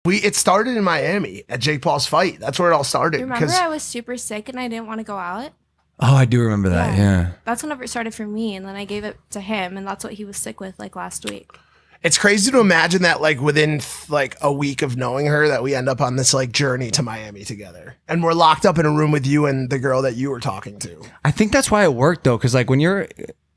It started in Miami at Jake Paul's fight. That's where it all started. Remember I was super sick and I didn't want to go out? Oh, I do remember that. Yeah. That's whenever it started for me, and then I gave it to him, and that's what he was sick with like last week. It's crazy to imagine that like within like a week of knowing her that we end up on this like journey to Miami together. And we're locked up in a room with you and the girl that you were talking to. I think that's why it worked though, because like when you're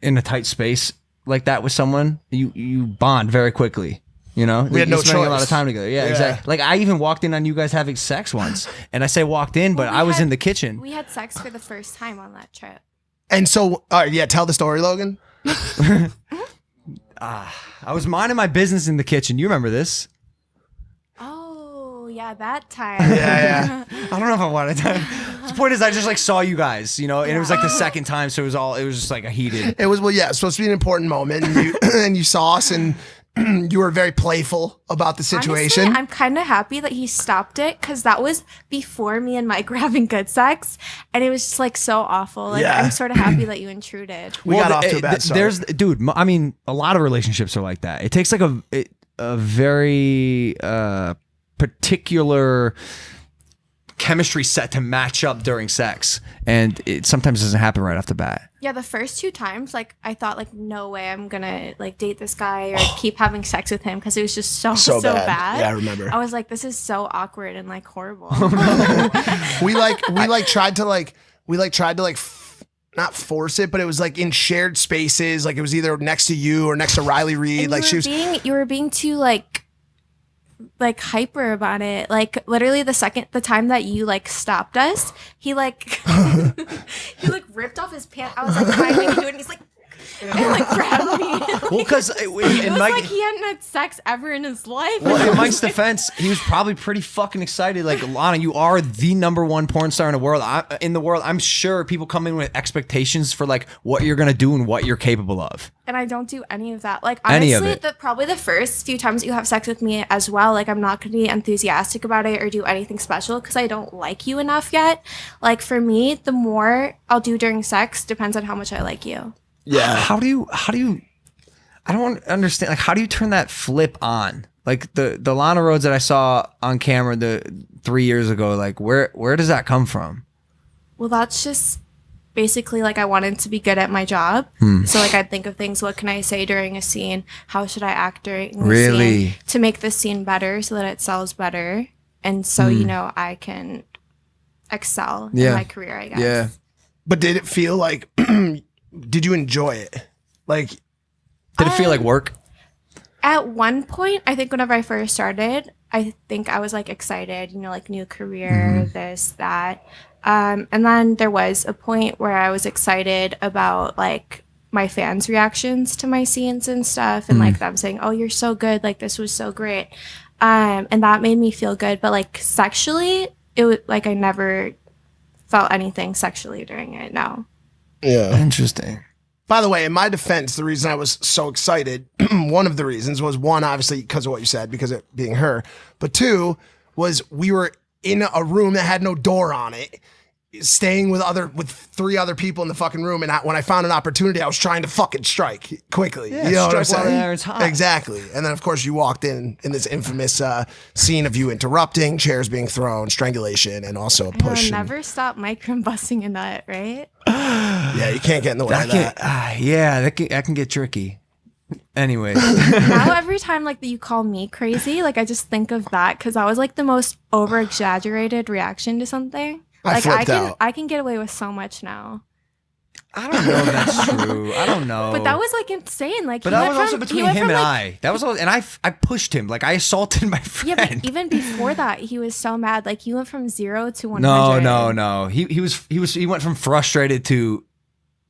in a tight space like that with someone, you bond very quickly. You know, we had no choice. Spending a lot of time together. Yeah, exactly. Like I even walked in on you guys having sex once, and I say walked in, but I was in the kitchen. We had sex for the first time on that trip. And so, tell the story, Logan. I was minding my business in the kitchen. You remember this? Oh yeah, that time. Yeah. I don't know if I wanted to. The point is, I just like saw you guys, you know, and it was like the second time, so it was just like a heated. It was it's supposed to be an important moment, and you and you saw us and. You were very playful about the situation. Honestly, I'm kind of happy that he stopped it because that was before me and Mike were having good sex, and it was just like so awful. Like I'm sort of happy that you intruded. We got off to a bad start. I mean, a lot of relationships are like that. It takes like a very particular chemistry set to match up during sex, and it sometimes doesn't happen right off the bat. Yeah, the first 2 times, like I thought, like no way I'm gonna like date this guy or keep having sex with him because it was just so bad. Yeah, I remember. I was like, this is so awkward and like horrible. we tried to not force it, but it was like in shared spaces. Like it was either next to you or next to Riley Reid. Like you were being too like hyper about it. Like literally the time that you like stopped us, he like he like ripped off his pants. I was like trying to do it and he's like and like grabbed me. Well, because it was like he hadn't had sex ever in his life. Well, in Mike's defense, he was probably pretty fucking excited. Like, Lana, you are the #1 porn star in the world. I'm sure people come in with expectations for like what you're gonna do and what you're capable of. And I don't do any of that. Like honestly, probably the first few times you have sex with me as well, like I'm not gonna be enthusiastic about it or do anything special because I don't like you enough yet. Like for me, the more I'll do during sex depends on how much I like you. Yeah. How do you I don't understand, like how do you turn that flip on? Like the Lana Rhodes that I saw on camera the 3 years ago, like where does that come from? Well, that's just basically like I wanted to be good at my job. So like I'd think of things, what can I say during a scene? How should I act during the scene to make the scene better so that it sells better? And so, you know, I can excel in my career, I guess. Yeah. But did it feel like did you enjoy it? Like, did it feel like work? At one point, I think whenever I first started, I think I was like excited, you know, like new career, this, that. And then there was a point where I was excited about like my fans' reactions to my scenes and stuff and like them saying, oh, you're so good. Like this was so great. And that made me feel good. But like sexually, it was like I never felt anything sexually during it. No. Yeah. Interesting. By the way, in my defense, the reason I was so excited, one of the reasons was one, obviously because of what you said, because of being her. But 2 was we were in a room that had no door on it, staying with 3 other people in the fucking room. And when I found an opportunity, I was trying to fucking strike quickly. Yeah, you know what I'm strike while saying? the iron's hot. Exactly. And then, of course, you walked in this infamous scene of you interrupting, chairs being thrown, strangulation, and also a push. I'll never stop Mike from busting a nut, right? Yeah, you can't get in the way of that. That can get tricky. Anyway. Now every time like you call me crazy, like I just think of that because that was like the most over-exaggerated reaction to something. Like I can get away with so much now. I don't know if that's true. I don't know. But that was like insane. Like, but that was also between him and I. That was all, and I pushed him. Like I assaulted my friend. Yeah, but even before that, he was so mad. Like you went from 0 to 100. No. He went from frustrated to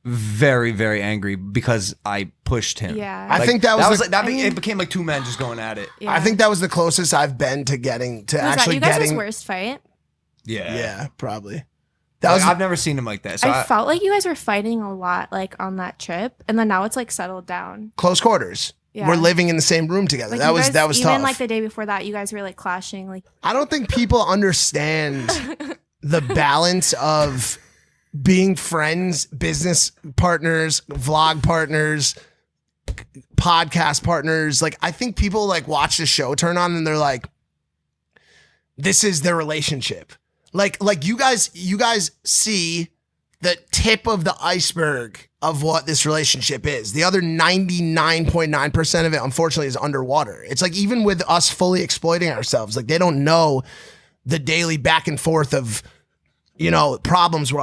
very, very angry because I pushed him. Yeah, I think it became like 2 men just going at it. Yeah. I think that was the closest I've been to getting to actually getting. You guys' getting. worst fight? Yeah, probably. I've never seen him like that. So I felt like you guys were fighting a lot, like on that trip, and then now it's like settled down. Close quarters. Yeah. We're living in the same room together. Like that was tough. Even like the day before that, you guys were like clashing. Like I don't think people understand the balance of being friends, business partners, vlog partners, podcast partners. Like I think people like watch the show turn on and they're like, this is their relationship. Like you guys see the tip of the iceberg of what this relationship is. The other 99.9% of it, unfortunately, is underwater. It's like, even with us fully exploiting ourselves, like, they don't know the daily back and forth of, problems we're